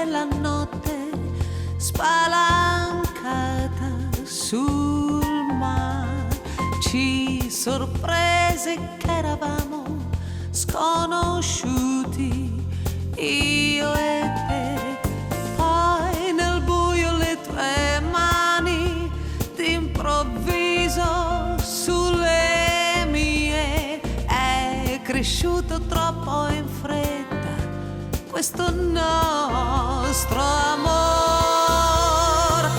della notte spalancata sul mare ci sorprese che eravamo sconosciuti, io e te. Poi nel buio le tue mani d'improvviso sulle mie. È cresciuto troppo in fretta questo nostro amor.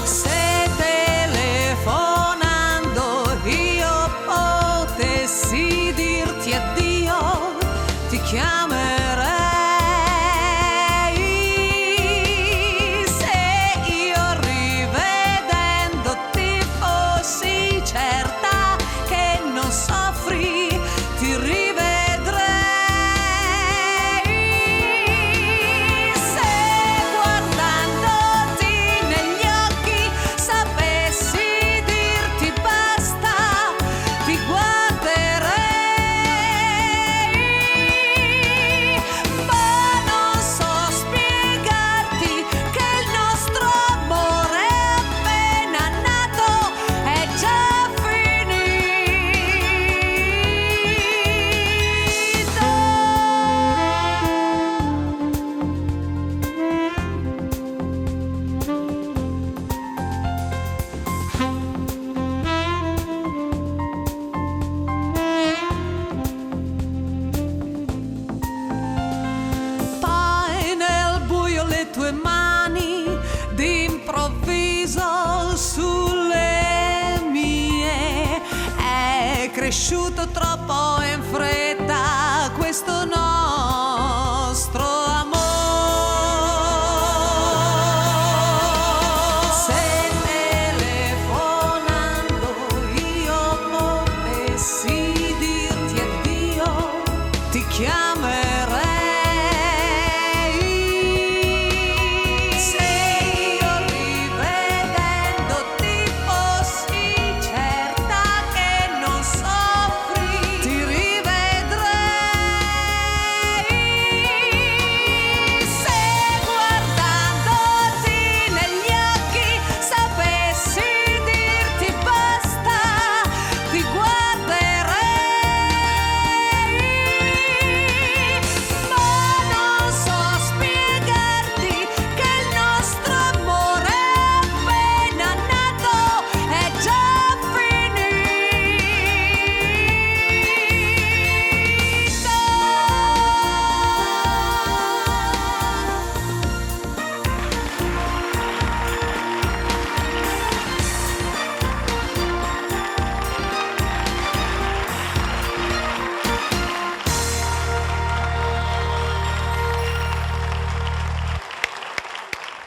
Se telefonando io potessi dirti addio, ti chiamerei. Se io rivedendoti fossi certa che non soffri, ti rivedrei. Tue mani d'improvviso sulle mie. È cresciuto troppo